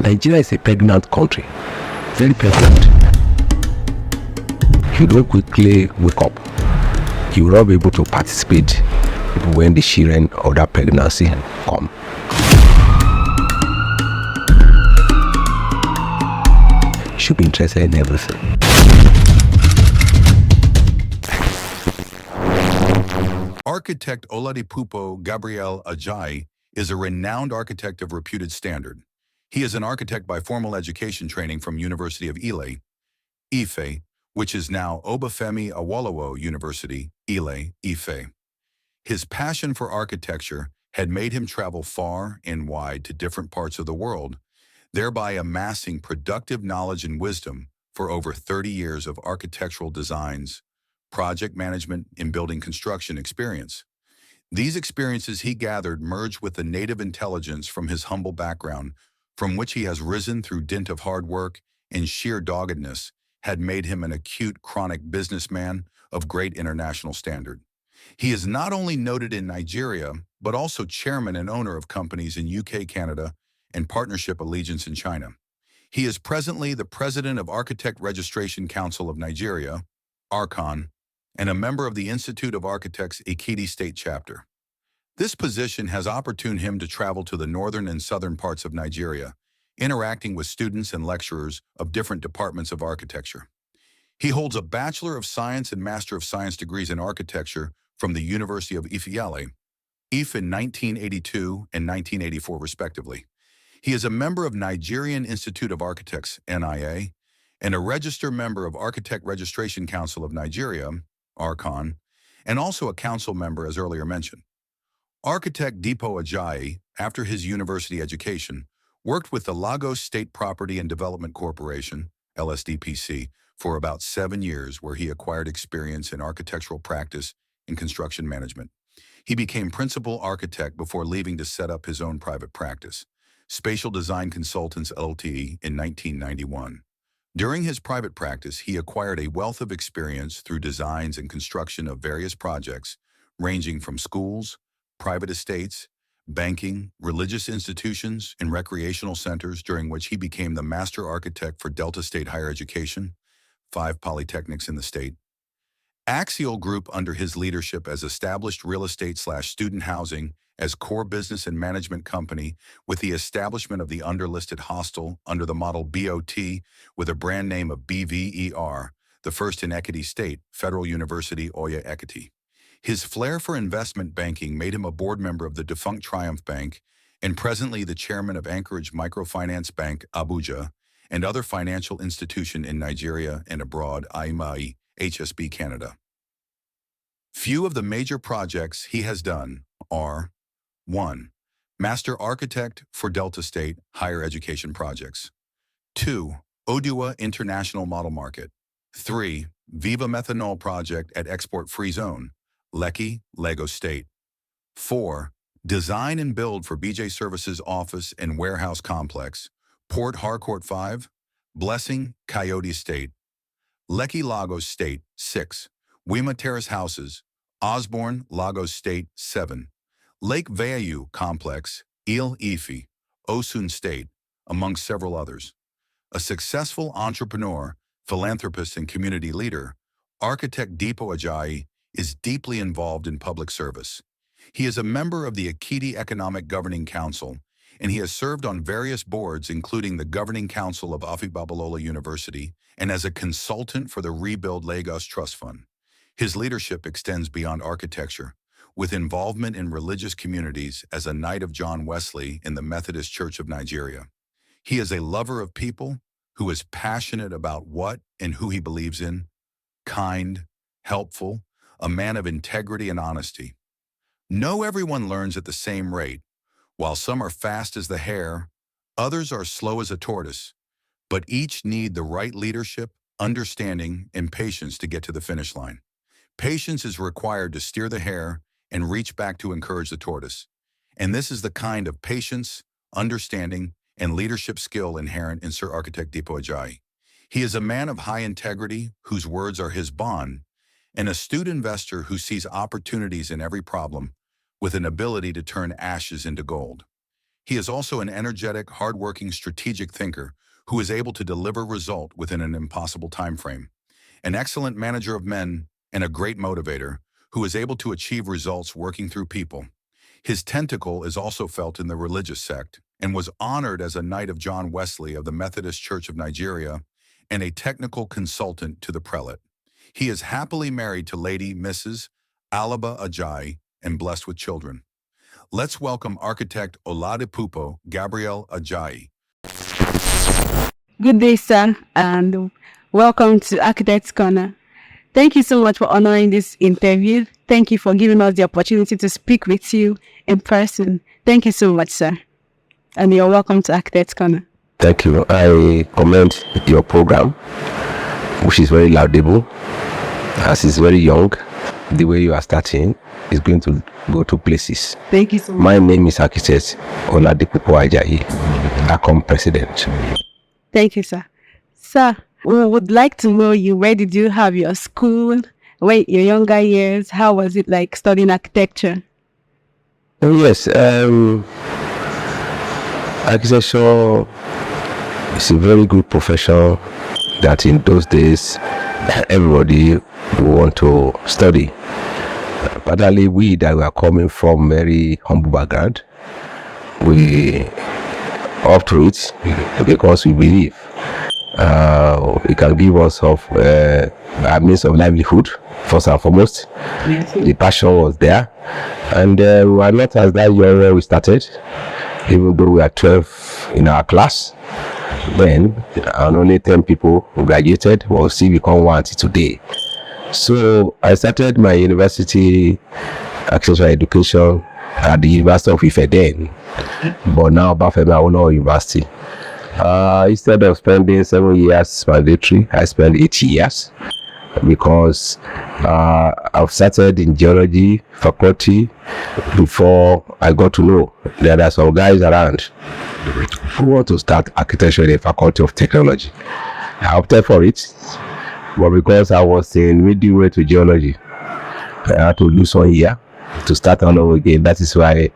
Nigeria is a pregnant country, very pregnant. If you don't quickly wake up, you will not be able to participate when the children or that pregnancy come. You should be interested in everything. Architect Oladipupo Gabriel Ajayi is a renowned architect of reputed standard. He is an architect by formal education training from University of Ile, Ife, which is now Obafemi Awolowo University, Ile, Ife. His passion for architecture had made him travel far and wide to different parts of the world, thereby amassing productive knowledge and wisdom for over 30 years of architectural designs, project management, and building construction experience. These experiences he gathered merged with the native intelligence from his humble background, from which he has risen through dint of hard work and sheer doggedness, had made him an acute, chronic businessman of great international standard. He is not only noted in Nigeria, but also chairman and owner of companies in UK, Canada, and Partnership Allegiance in China. He is presently the president of Architect Registration Council of Nigeria, ARCON, and a member of the Institute of Architects Ekiti State Chapter. This position has opportuned him to travel to the northern and southern parts of Nigeria, interacting with students and lecturers of different departments of architecture. He holds a Bachelor of Science and Master of Science degrees in architecture from the University of Ife in 1982 and 1984 respectively. He is a member of Nigerian Institute of Architects, FNIA, and a registered member of Architect Registration Council of Nigeria, ARCON, and also a council member as earlier mentioned. Architect Dipo Ajayi, after his university education, worked with the Lagos State Property and Development Corporation, LSDPC, for about 7 years, where he acquired experience in architectural practice and construction management. He became principal architect before leaving to set up his own private practice, Spatial Design Consultants LTD, in 1991. During his private practice, he acquired a wealth of experience through designs and construction of various projects, ranging from schools, private estates, banking, religious institutions, and recreational centers, during which he became the master architect for Delta State Higher Education, 5 polytechnics in the state. Axial Group, under his leadership, as established real estate/student housing as core business and management company, with the establishment of the underlisted hostel under the model BOT with a brand name of BVER, the first in Ekiti State, Federal University Oyo Ekiti. His flair for investment banking made him a board member of the defunct Triumph Bank and presently the chairman of Anchorage Microfinance Bank, Abuja, and other financial institution in Nigeria and abroad, IMAI, HSB Canada. Few of the major projects he has done are 1. Master Architect for Delta State Higher Education Projects. 2. Odua International Model Market. 3. Viva Methanol Project at Export Free Zone, Lekki, Lagos State. 4. Design and build for BJ Services Office and Warehouse Complex, Port Harcourt 5, Blessing, Coyote State. Lekki, Lagos State. 6. Wima Terrace Houses, Osborne, Lagos State. 7. Lake Vaiu Complex, Ile Ife, Osun State, among several others. A successful entrepreneur, philanthropist, and community leader, Architect Dipo Ajayi is deeply involved in public service. He is a member of the Ekiti Economic Governing Council, and he has served on various boards, including the Governing Council of Babalola University, and as a consultant for the Rebuild Lagos Trust Fund. His leadership extends beyond architecture, with involvement in religious communities as a Knight of John Wesley in the Methodist Church of Nigeria. He is a lover of people who is passionate about what and who he believes in, kind, helpful, a man of integrity and honesty. No everyone learns at the same rate. While some are fast as the hare, others are slow as a tortoise, but each need the right leadership, understanding, and patience to get to the finish line. Patience is required to steer the hare and reach back to encourage the tortoise. And this is the kind of patience, understanding, and leadership skill inherent in Sir Architect Dipo Ajayi. He is a man of high integrity, whose words are his bond, an astute investor who sees opportunities in every problem with an ability to turn ashes into gold. He is also an energetic, hardworking, strategic thinker who is able to deliver result within an impossible time frame. An excellent manager of men and a great motivator who is able to achieve results working through people. His tentacle is also felt in the religious sect and was honored as a Knight of John Wesley of the Methodist Church of Nigeria and a technical consultant to the prelate. He is happily married to Lady Mrs. Oladipo Ajayi and blessed with children. Let's welcome architect Oladipupo Gabriel Ajayi. Good day, sir, and welcome to Architect's Corner. Thank you so much for honoring this interview. Thank you for giving us the opportunity to speak with you in person. Thank you so much, sir. And you're welcome to Architect's Corner. Thank you. I commend your program, which is very laudable, as it's very young. The way you are starting is going to go to places. Thank you so much. My name is Architect Oladipupo Gabriel Ajayi, ARCON President. Thank you, sir. Sir, we would like to know you. Where did you have your school? Your younger years? How was it like studying architecture? Oh, yes. Architecture is a very good profession that in those days everybody would want to study. Particularly we that were coming from very humble background, we opt to it because we believe it can give us a means of livelihood first and foremost. Yes. The passion was there, and we were not as that young when we started, even though we were 12 in our class then, and only 10 people who graduated. We'll see become one today. So I started my university architectural education at the University of Ife then, but now Bafemi University. Instead of spending 7 years mandatory, I spent 8 years because I've started in geology faculty before I got to know that there are some guys around who want to start architecture in the Faculty of Technology. I opted for it, but because I was in midway to geology, I had to lose 1 year to start all over again. That is why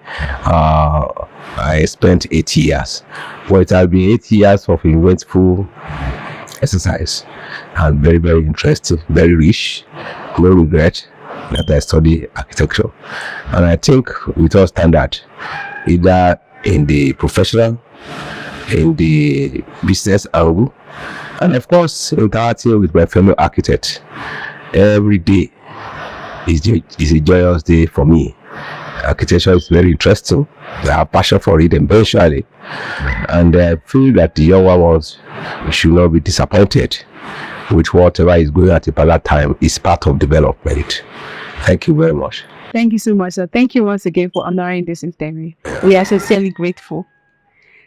I spent 8 years. Well, it has been 8 years of eventful exercise and very, very interesting, very rich. No regret that I study architecture. And I think with all standard, either in the professional, in the business angle, and of course, interacting with my fellow architect every day is a joyous day for me. Architecture is very interesting. I have passion for it eventually, and I feel that the younger ones should not be disappointed with whatever is going at a particular time. Is part of development. Thank you very much. Thank you so much, sir. Thank you once again for honoring this interview. We are sincerely grateful.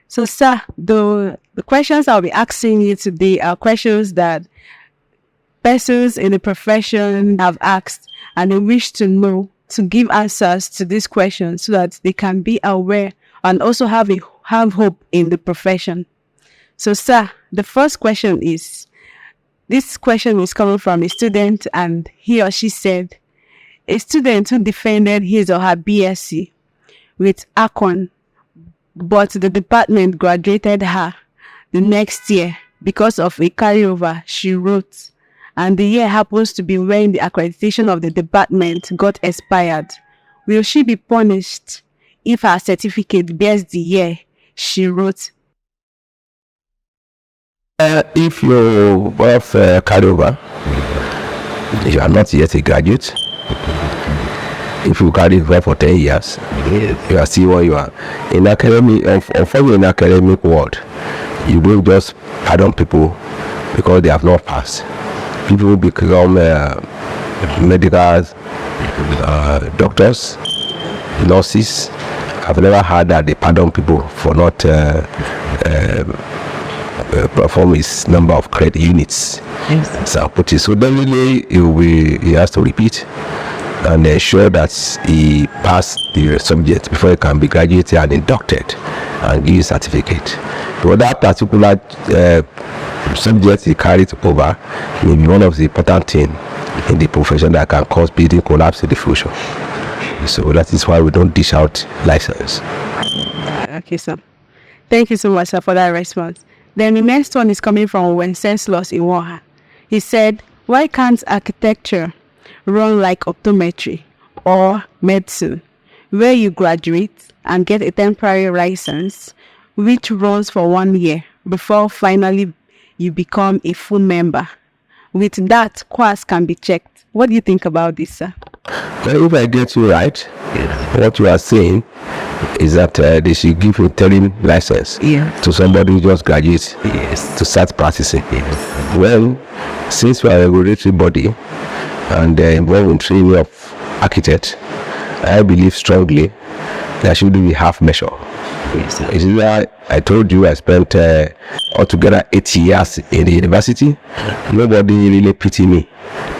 So, sir, the questions I'll be asking you today are questions that persons in the profession have asked, and they wish to know, to give answers to these questions so that they can be aware and also have hope in the profession. So, sir, the first question is, this question is coming from a student, and he or she said, a student who defended his or her BSc with ARCON, but the department graduated her the next year because of a carryover she wrote, and the year happens to be when the accreditation of the department got expired. Will she be punished if her certificate bears the year she wrote? If you have carryover, you are not yet a graduate. If you carry it for 10 years, you are still what you are. In academic, unfortunately, in academic world, you don't just pardon people because they have not passed. People become medical doctors, nurses. I've never heard that they pardon people for not perform his number of credit units. Yes. So definitely he has to repeat and ensure that he passed the subject before he can be graduated and inducted and give certificate. So that particular subject he carried over may be one of the important things in the profession that can cause building collapse in the future. So that is why we don't dish out license. Okay, sir. Thank you so much, sir, for that response. Then the next one is coming from Wenceslas Iwaha. He said, why can't architecture run like optometry or medicine, where you graduate and get a temporary license, which runs for 1 year before finally you become a full member? With that, course can be checked. What do you think about this, sir? Well, if I get you right, what you are saying is that they should give a interim license to somebody who just graduates to start practicing. Well, since we are a regulatory body and involved in training of architects, I believe strongly there should be half measure. Is why I told you I spent altogether 8 years in the university. Nobody really pity me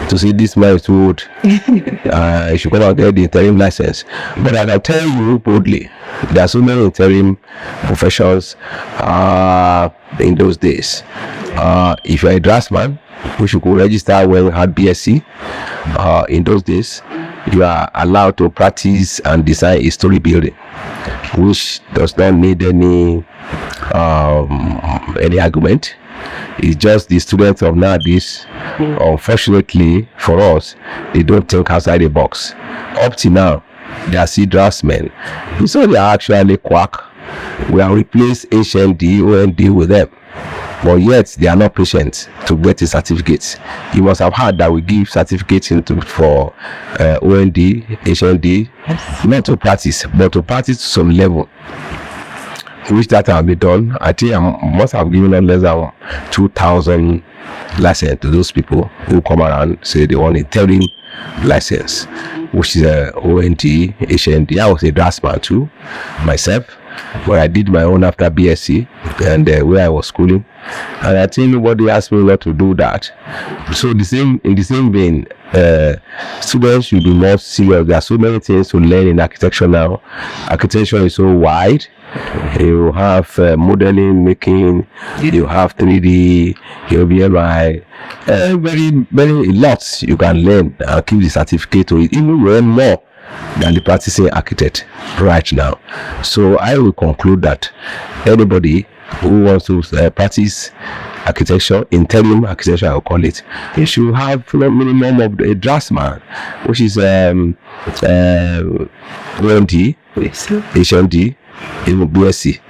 to see this man is too old. I should come and get the interim license. But I can tell you boldly, there are so many interim professions in those days. If you're a draftsman, which you could register when you had BSc, in those days, you are allowed to practice and design a story building, which does not need any argument. It's just the students of nowadays, unfortunately for us, they don't think outside the box. Up to now, they are still draftsmen. So they are actually quack. We have replaced HND, OND with them. But yet they are not patient to get a certificate. You must have heard that we give certificates for OND, HND, not to practice, but to practice to some level, which that can be done. I think I must have given them less than 2,000 license to those people who come around say they want a interim license, which is OND, HND. I was a draftsman too, myself, but I did my own after BSc and where I was schooling. And I think nobody asked me not to do that. So in the same vein, students should be more serious. There are so many things to learn in architecture now. Architecture is so wide. You have modeling, making, you have 3D, you'll be very lots you can learn and keep the certificate to it, even learn more than the practicing architect right now. So I will conclude that anybody who wants to practice architecture, interim architecture I will call it, he should have minimum of a draftsman, which is OND, HND, in BSc.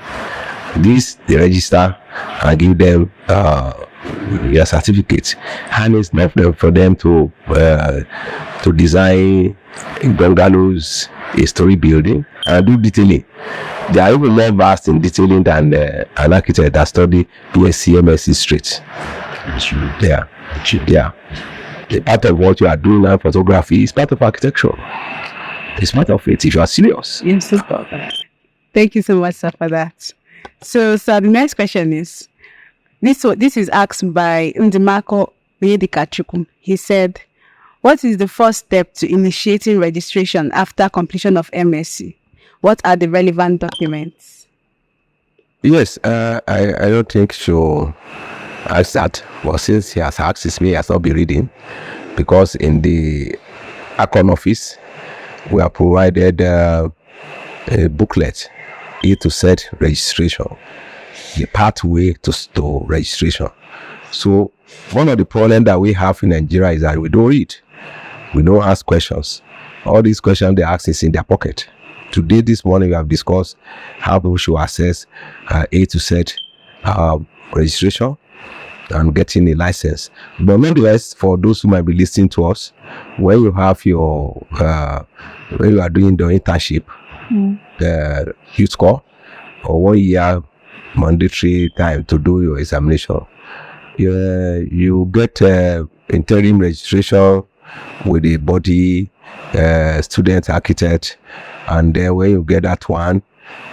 This they register and give them your certificate, and it's not for them to design bungalows, a story building, and do detailing. They are even more vast in detailing than an architect that study BSc, MSc straight. Yeah. The part of what you are doing now, photography, is part of architecture. It's part of it if you are serious. Yes, thank you so much, sir, for that. So the next question is, this is asked by Ndimako Oyedikachukum. He said, what is the first step to initiating registration after completion of MSc? What are the relevant documents? Yes, I don't think so. I start. Well, since he has asked me, he has not been reading, because in the ARCON office, we are provided a booklet, A to Z registration, the pathway to registration. So one of the problems that we have in Nigeria is that we don't read. We don't ask questions. All these questions they ask is in their pocket. Today, this morning, we have discussed how people should access A to Z registration and getting a license. But nonetheless, for those who might be listening to us, when you have your when you are doing the internship, the youth score, or 1 year mandatory time to do your examination, you get interim registration with the body, student architect, and then when you get that one,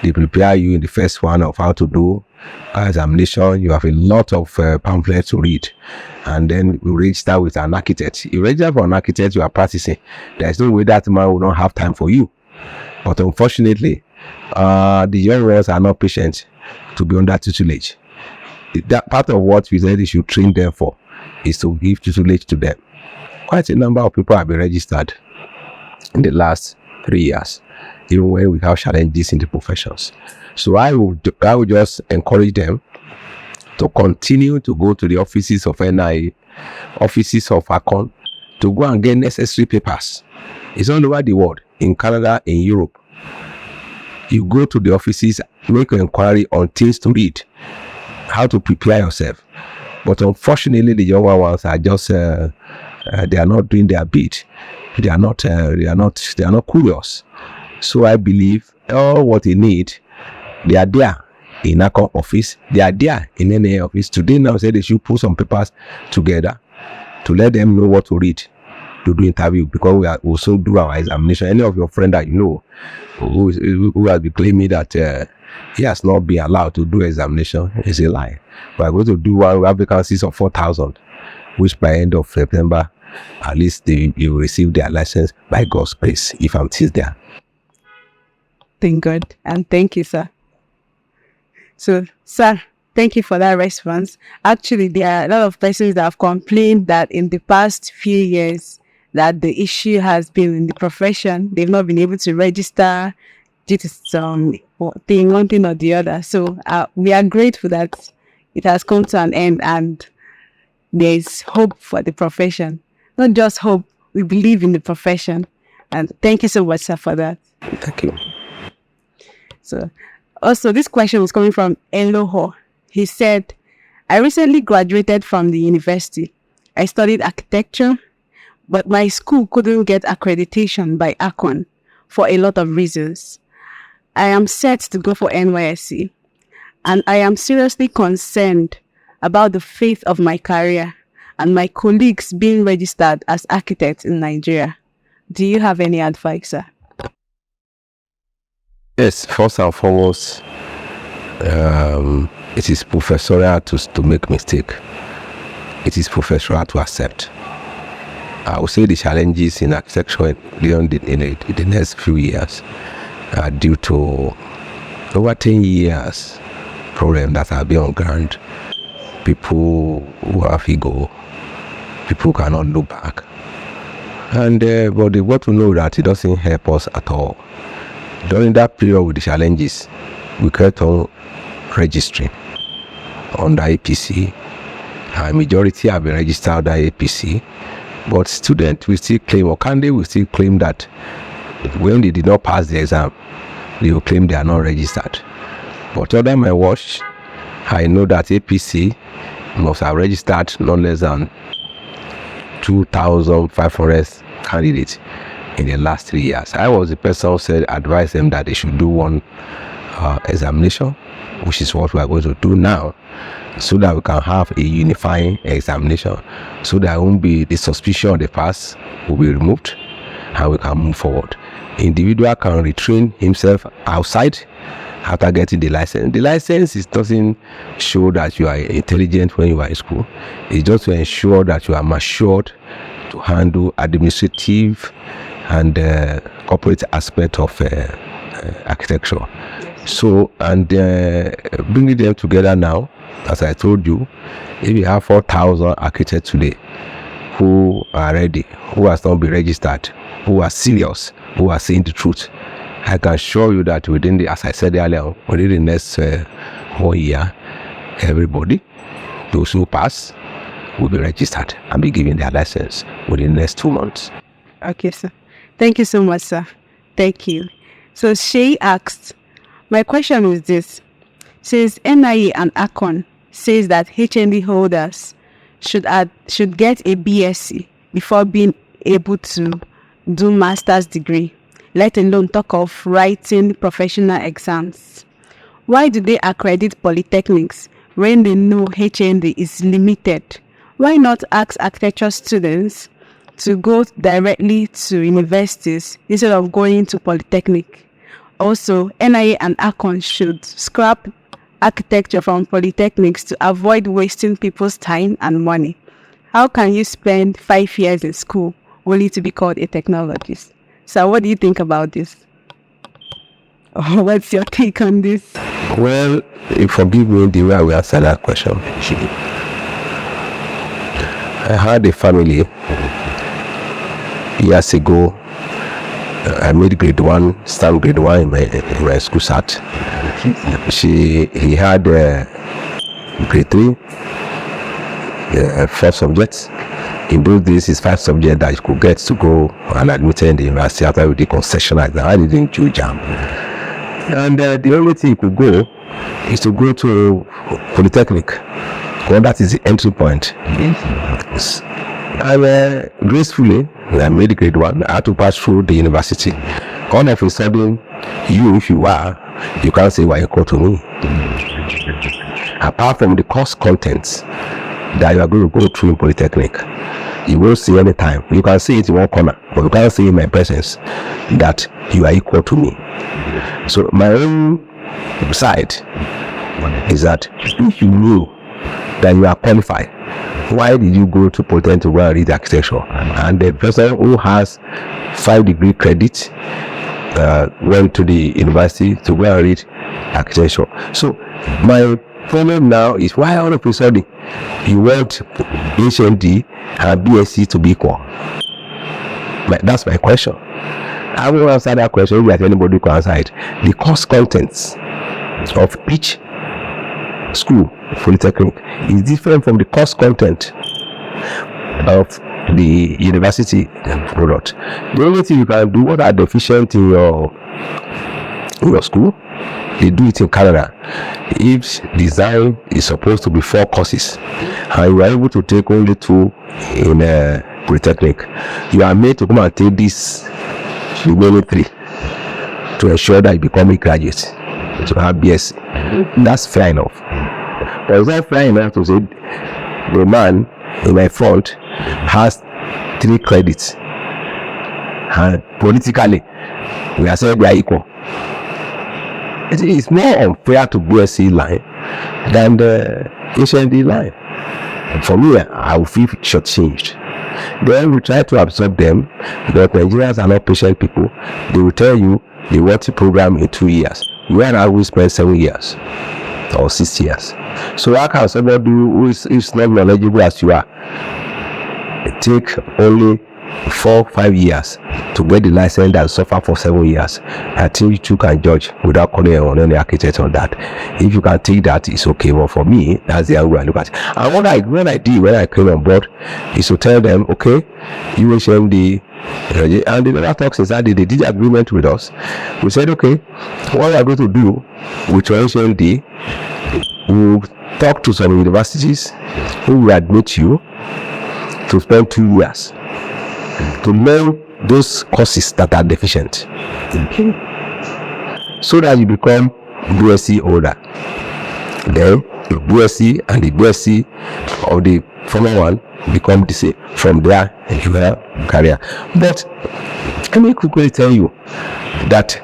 they prepare you in the first one of how to do examination. You have a lot of pamphlets to read, and then you register with an architect. You register for an architect, you are practicing. There's no way that man will not have time for you. But unfortunately, the young ones are not patient to be under tutelage. That part of what we said you should train them for is to give tutelage to them. Quite a number of people have been registered in the last 3 years. even when we have challenges in the professions. So I would just encourage them to continue to go to the offices of FNIA, offices of ARCON, to go and get necessary papers. It's all over the world, in Canada, in Europe. You go to the offices, make an inquiry on things to read, how to prepare yourself. But unfortunately, the younger ones are just they are not doing their bit. They are not curious. So I believe all what they need, they are there in ARCON office. They are there in NIA office. Today now say they should put some papers together to let them know what to read to do interview, because we are also do our examination. Any of your friend that you know who has been claiming that he has not been allowed to do examination is a lie. We are going to do one. We have vacancies of 4,000, which by end of September, at least they will receive their license by God's grace, if I'm still there. Thank God, and thank you, sir. So, sir, thank you for that response. Actually, there are a lot of persons that have complained that in the past few years that the issue has been in the profession. They've not been able to register due to some thing, one thing or the other. So we are grateful that it has come to an end and there is hope for the profession. Not just hope, we believe in the profession. And thank you so much, sir, for that. Thank you. So, also, this question was coming from Eloho. He said, I recently graduated from the university. I studied architecture, but my school couldn't get accreditation by ARCON for a lot of reasons. I am set to go for NYSC, and I am seriously concerned about the fate of my career and my colleagues being registered as architects in Nigeria. Do you have any advice, sir? Yes, first and foremost, it is professorial to make mistake. It is professorial to accept. I would say the challenges in architecture in the next few years are due to over 10 years problem that have been on ground. People who have ego, people cannot look back. And but they want to know that it doesn't help us at all. During that period with the challenges, we kept on registering under APC. A majority have been registered under APC, but students will still claim, or candidate will still claim that when they did not pass the exam, they will claim they are not registered. But under my watch, I know that APC must have registered not less than 2,500 candidates in the last 3 years. I was the person who said, advised them that they should do one examination, which is what we are going to do now, so that we can have a unifying examination, so that won't be the suspicion of the past will be removed and we can move forward. Individual can retrain himself outside after getting the license. The license doesn't show that you are intelligent when you are in school. It's just to ensure that you are matured to handle administrative and corporate aspect of architecture. So, and bringing them together now, as I told you, if you have 4,000 architects today who are ready, who has not been registered, who are serious, who are saying the truth, I can assure you that within the, as I said earlier, within the next 1 year, everybody, those who pass, will be registered and be given their license within the next 2 months. Okay, sir. Thank you so much, sir. Thank you. So Shay asked, my question is this. Says NIA and ARCON says that HND holders should get a BSc before being able to do master's degree, let alone talk of writing professional exams. Why do they accredit polytechnics when they know HND is limited? Why not ask architecture students to go directly to universities instead of going to polytechnic? Also, NIA and ARCON should scrap architecture from polytechnics to avoid wasting people's time and money. How can you spend 5 years in school only to be called a technologist? So what do you think about this? What's your take on this? Well, forgive me the way I will answer that question. I had a family years ago I made grade 1, stand grade 1 in my school sat. He had grade 3, 4 subjects. In those days, it's 5 subjects that you could get to go and admitted in the university after the concession exam. I didn't do jam. And the only thing you could go is to go to Polytechnic. Well, that is the entry point. Yes. And gracefully, I made grade 1. I had to pass through the university. All of a sudden, if you are, you can't say why you call to me. Apart from the course contents that you are going to go through in Polytechnic, you will see any time. You can see it in one corner, but you can't see in my presence that you are equal to me. So my own side is that if you knew that you are qualified, why did you go to Polytechnic to go and read architecture? And the person who has 5-degree credit went to the university to go and read architecture. So my problem now is why all of a sudden you want HND and BSc to be equal. That's my question. I will answer that question if anybody can answer it. The course contents of each school, Polytechnic, is different from the course content of the university product. The only thing you can do, what are deficient in your school, they do it in Canada. If design is supposed to be 4 courses and you are able to take only 2 in Polytechnic, you are made to come and take this remaining 3 to ensure that you become a graduate, to have BSc. That's fair enough. But it's not fair enough to say the man in my front has 3 credits and politically we are saying they are equal. It is more unfair to BSc line than the HND line. For me, I will feel shortchanged. Then we try to absorb them, but Nigerians are not patient people. They will tell you they want to program in 2 years, whereas we spend 7 years or 6 years. So how can somebody who is not knowledgeable as you are take only 4-5 years to get the license and suffer for 7 years? I think you can judge without calling on any architect on that. If you can take that, it's okay. But for me, that's the angle I look at. And when I came on board is to tell them, okay, you will share the and the other talks is that they did agreement with us. We said, okay, what we are going to do with HND, we'll talk to some universities who will admit you to spend 2 years to learn those courses that are deficient, so that you become BSc holder. Then the BSc and the BSc of the former one become the same. From there you have career. But let me quickly tell you that,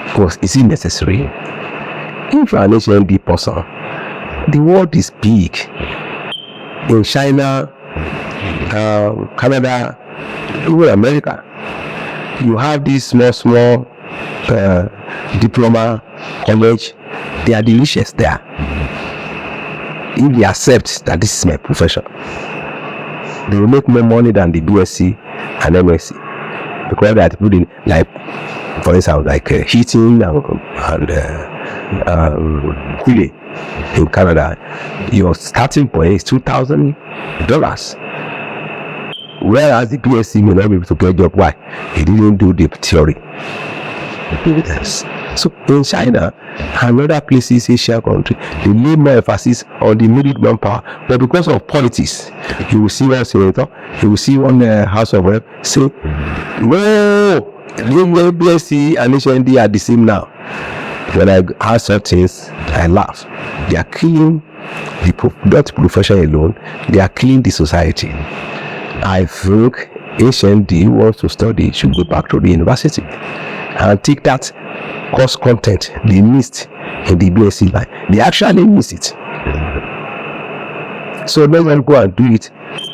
of course, is it necessary? If you are an HND person, the world is big. In China, Canada, even America, you have these small diploma college. They are delicious there. If they accept that this is my profession, they will make more money than the BSc and MSc, because they are putting, like, for instance, like heating and cooling in Canada. Your starting point is $2,000. Whereas the BSc may not be able to get a job. Why? He didn't do the theory. Yes. So in China and other places, Asian country, they lay more emphasis on the immediate manpower. But because of politics, you will see one senator, you will see one House of Rep say, "Whoa, the BSc and HND are the same now." When I ask such things, I laugh. They are killing not profession alone, they are killing the society. I think HND who wants to study should go back to the university and take that course content they missed in the BSc line. They actually miss it. So let them go and do it.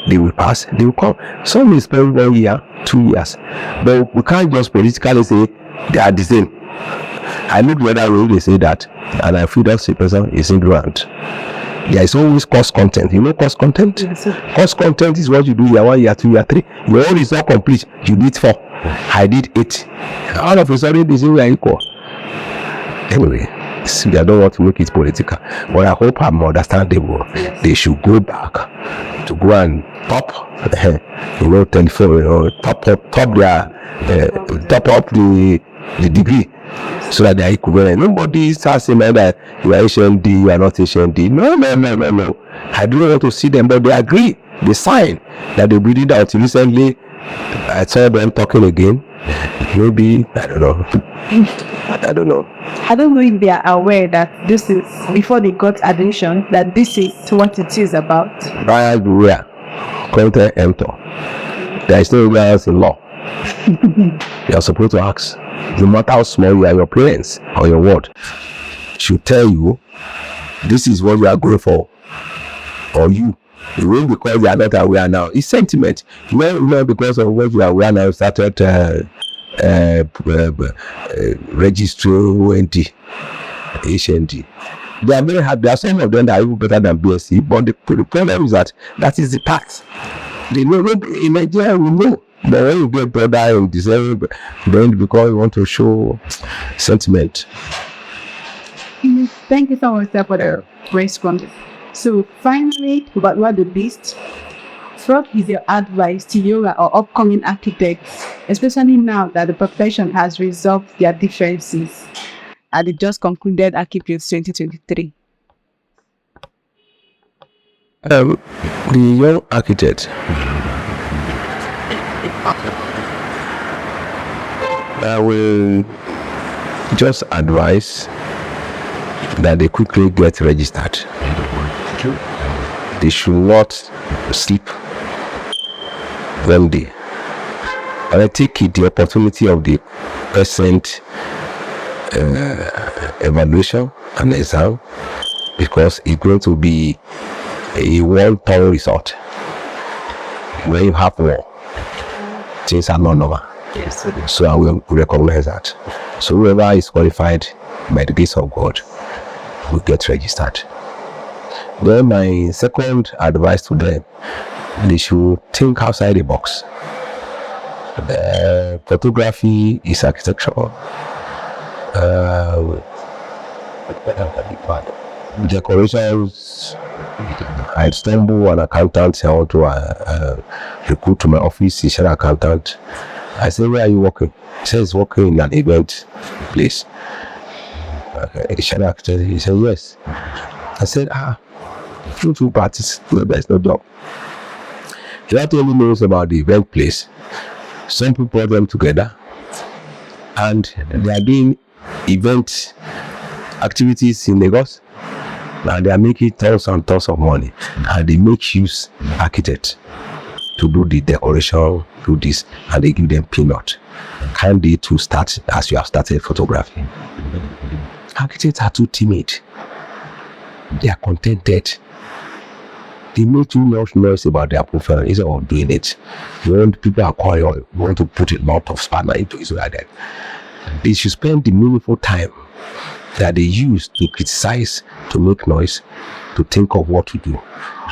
They will pass, they will come. Some will spend 1 year, 2 years. But we can't just politically say they are the same. I know whether they say that, and I feel that the person is ignorant. There is always course content. You know course content? Yes, sir. Course content is what you do year 1, year 2, year 3. Your own is not complete. You need 4. I did 8. All of a sudden, they say we are equal. Anyway, see, I don't want to make it political, but I hope I'm understandable. They should go back to go and top, telephone, top up the degree, so that they are equivalent. Nobody starts saying that you are HND, you are not HND. No. I don't want to see them, but they agree. They sign that they breathe it out. Recently, I saw them talking again. Maybe, I don't know. I don't know if they are aware that this is, before they got admission, that this is what it is about. Bias beware. Content enter. There is no bias in law. You are supposed to ask, no matter how small you are, your parents or your ward should tell you, this is what we are going for. Or you will, because they are not aware now. It's sentiment. When because of what you are aware now, you started registering UNTOLD, HND. They are very happy. There are some of them that are even better than BSc, but the problem is that is the path. They know in Nigeria we know. But when you get brother in December, then because you want to show sentiment. Thank you so much for the response. So finally, but not the least, what is your advice to young or upcoming architects, especially now that the profession has resolved their differences at the just concluded Archipels 2023? The young architect, I will just advise that they quickly get registered. They should not sleep when they take the opportunity of the present evaluation and exam, because it's going to be a one-time result. When you have war, things are not normal. Yes. So I will recognize that. So whoever is qualified by the grace of God will get registered. Then my second advice to them, they should think outside the box. Photography is architectural. Decorations, I stumble an accountant. I want to recruit to my office. He's an accountant. I said, where are you working? He says he's working in an event place. He said, yes. I said, two parties, there's no job. He not only knows about the event place, some people put them together and they are doing event activities in Lagos, and they are making tons and tons of money, and they make use architects to do the decoration, do this, and they give them peanut. Can they to start as you have started photography? Architects are too timid. They are contented. They make too much noise about their profile instead of doing it. When people are quiet, you want to put a lot of spanner into it so like that. They should spend the meaningful time that they use to criticize, to make noise, to think of what to do.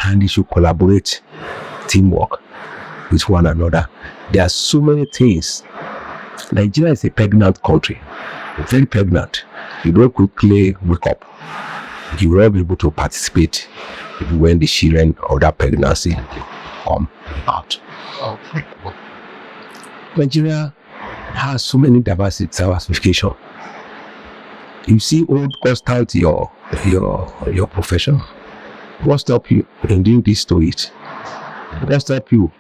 And they should collaborate, teamwork with one another. There are so many things. Nigeria is a pregnant country, very pregnant. You don't quickly wake up. You will not be able to participate when the children of that pregnancy come out. Nigeria has so many diversification. You see, old constant your profession. What stop you in doing this to it? What stop you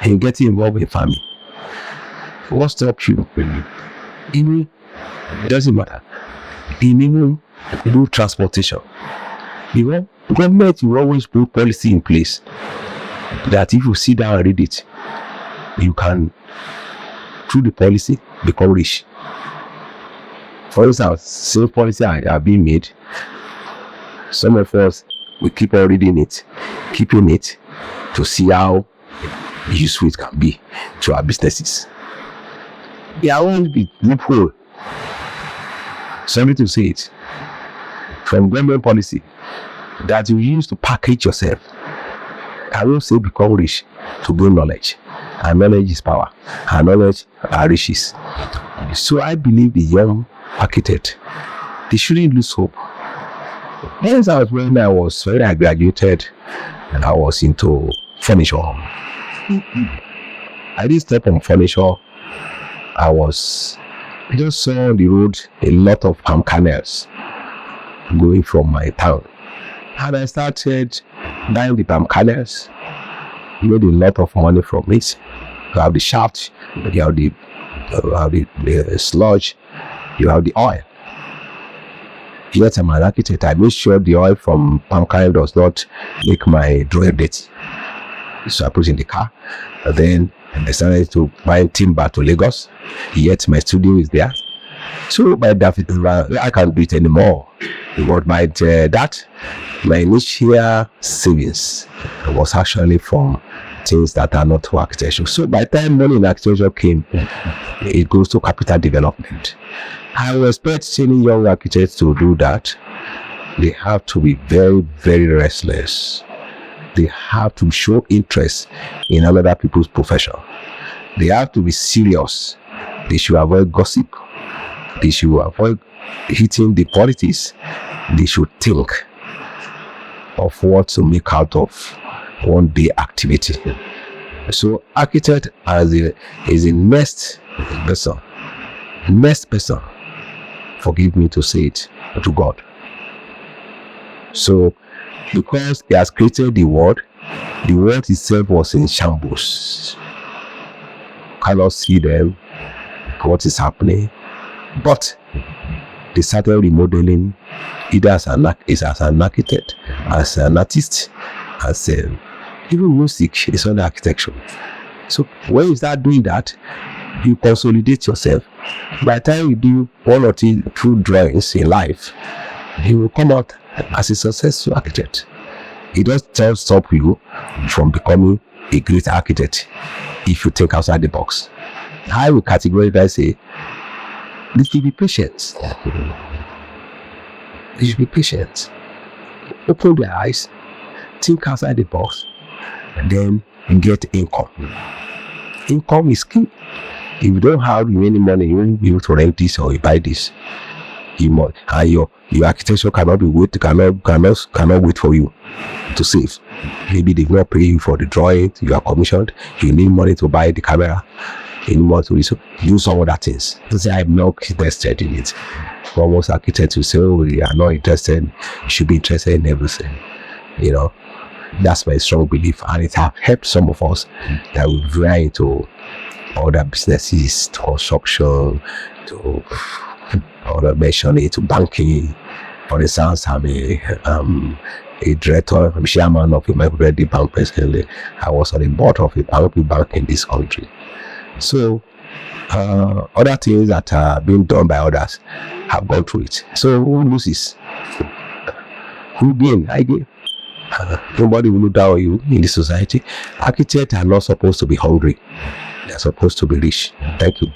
in getting involved in farming? What stop you? Even it doesn't matter. Even do transportation. You know, government will always put policy in place that if you sit down and read it, you can, through the policy, become rich. For instance, same policy are being made. Some of us we keep on reading it, keeping it to see how useful it can be to our businesses. There won't be loophole. Sorry to say it. From government policy that you use to package yourself. I will say become rich to gain knowledge. And knowledge is power. And knowledge are riches. So I believe the young architect, they shouldn't lose hope. When I graduated, I was into furniture. I didn't step on furniture. I just saw on the road a lot of palm kernels going from my town. And I started buying the palm kernels. Made a lot of money from it. You have the shaft, you have the sludge, you have the oil. Yet I'm an architect. I made sure the oil from palm kernel does not make my drawing dirty. So I put it in the car. And then I started to buy timber to Lagos. Yet my studio is there. So by that, I can't do it anymore. But by that, my initial savings was actually from things that are not to architecture. So by the time money in architecture came, it goes to capital development. I would expect any young architects to do that. They have to be very, very restless. They have to show interest in other people's profession. They have to be serious. They should avoid gossip. They should avoid hitting the politics. They should think of what to make out of one day activity. So architect is the next person, forgive me to say it, to God. So because he has created the world itself was in shambles. Cannot see them, what is happening. But they started remodeling either as an architect, as an artist, as even music is under architecture. So when you start doing that, you consolidate yourself. By the time you do one or two drawings in life, you will come out as a successful architect. It doesn't stop you from becoming a great architect if you think outside the box. I will categorically say, you should be patient. You should be patient. Open their eyes, think outside the box, and then get income. Income is key. If you don't have any money, you won't be able to rent this or you buy this. You must, and your architecture cannot wait for you to save. Maybe they've not paid you for the drawing, you are commissioned, you need money to buy the camera, you need money to do some other things. To say I'm not interested in it. For most architects who say, oh, you are not interested, you should be interested in everything. You know, that's my strong belief, and it has helped some of us that we veer into other businesses, to construction, to other mentioning, to banking. For instance, I'm a director, I'm chairman of a microcredit bank presently. I was on the board of a bank in this country. So other things that are being done by others have gone through it. So who loses? Who gain? I gain. Nobody will look down on you in this society. Architects are not supposed to be hungry. They're supposed to be rich. Thank you.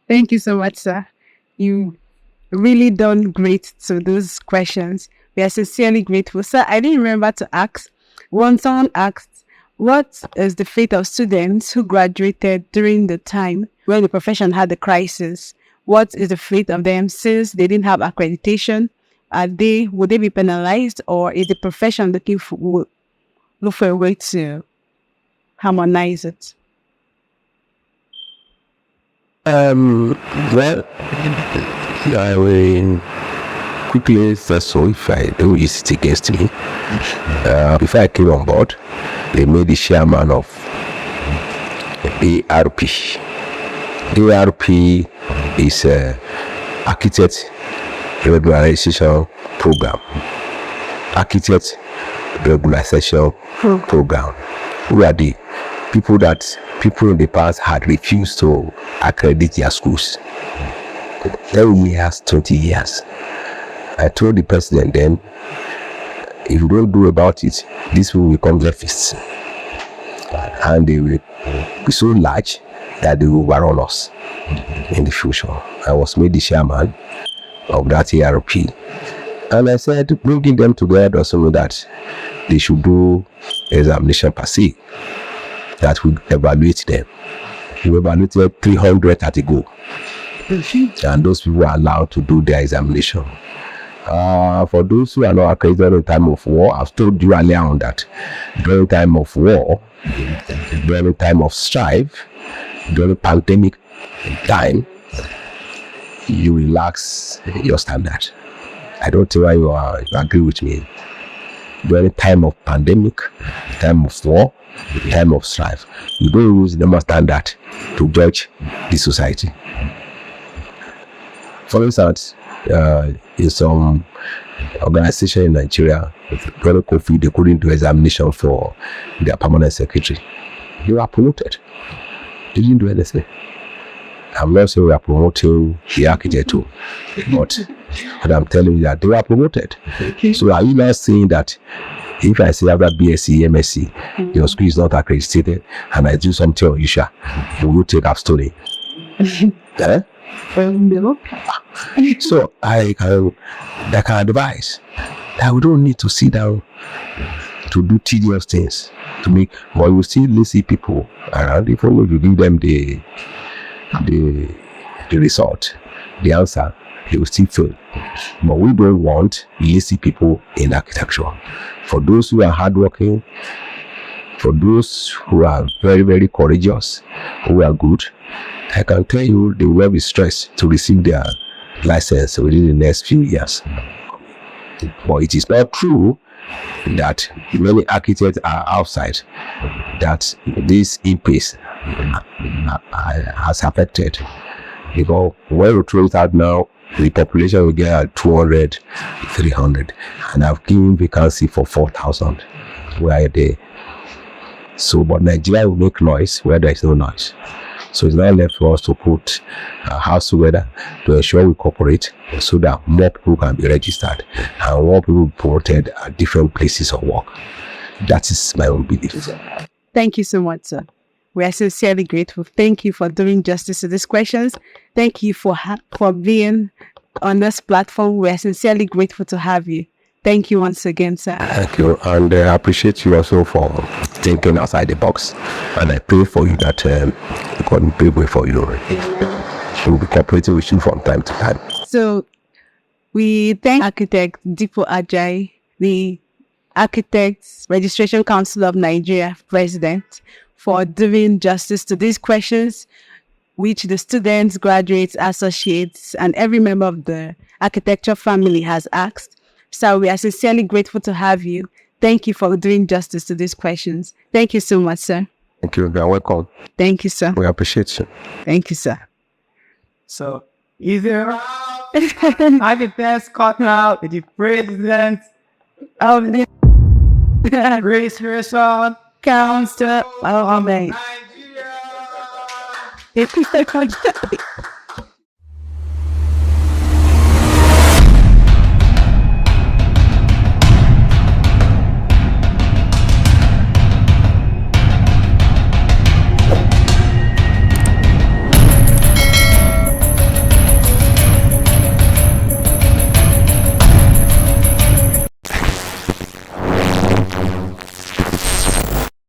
Thank you so much, sir. You really done great to those questions. We are sincerely grateful. Sir, I didn't remember to ask. When someone asked, what is the fate of students who graduated during the time when the profession had a crisis? What is the fate of them since they didn't have accreditation? Would they be penalized, or is the profession looking for a way to harmonize it? Well, I will quickly first, so if I do use it against me, before I came on board, they made the chairman of ARP. ARP is Architect Regularization Program. Architect Regularization Program. Who are the people that people in the past had refused to accredit their schools? 10 years, 20 years. I told the president then, if you don't do about it, this will become refugees. And they will be so large that they will overrun us in the future. I was made the chairman of that ARP. And I said, bringing them together doesn't mean that they should do examination per se. that we evaluate them. We evaluated 300 at a go. And those people are allowed to do their examination. For those who are not accredited in time of war, I've told you earlier on that during time of war, during time of strife, during pandemic time, you relax your standard. I don't know why you agree with me. During time of pandemic, time of war, time of strife, you don't use the normal standard to judge the society. For instance, in some organization in Nigeria, during COVID, they couldn't do examination for their permanent secretary. They were promoted. They didn't do anything. I'm not saying we are promoting the architect too, but I'm telling you that they were promoted. So are you not saying that if I say after BSc, MSc, your school is not accredited and I do something unusual, you will take up story? Eh? So I can advise that we don't need to sit down to do tedious things to make, but you still see people around. If only you give them the result, the answer, they will still fail. But we don't want lazy people in architecture. For those who are hardworking, for those who are very, very courageous, who are good, I can tell you they will be stressed to receive their license within the next few years. But it is not true that many architects are outside, that this impasse has affected. Because when we throw it out now, the population will get at 200, 300, and I've given vacancy for 4,000. Where are they? So, but Nigeria will make noise where there is no noise. So it's not left for us to put our house together to ensure we cooperate so that more people can be registered and more people promoted at different places of work. That is my own belief. Thank you so much, sir. We are sincerely grateful. Thank you for doing justice to these questions. Thank you for being on this platform. We are sincerely grateful to have you. Thank you once again, sir. Thank you. And I appreciate you also for thinking outside the box. And I pray for you that God will pave way for you. She will be cooperating with you from time to time. So we thank Architect Dipo Ajayi, the Architects Registration Council of Nigeria President, for doing justice to these questions, which the students, graduates, associates, and every member of the architecture family has asked. So we are sincerely grateful to have you. Thank you for doing justice to these questions. Thank you so much, sir. Thank you. You are welcome. Thank you, sir. We appreciate you. Thank you, sir. So, either I'm the best cut out the president of the Registration Council of Nigeria.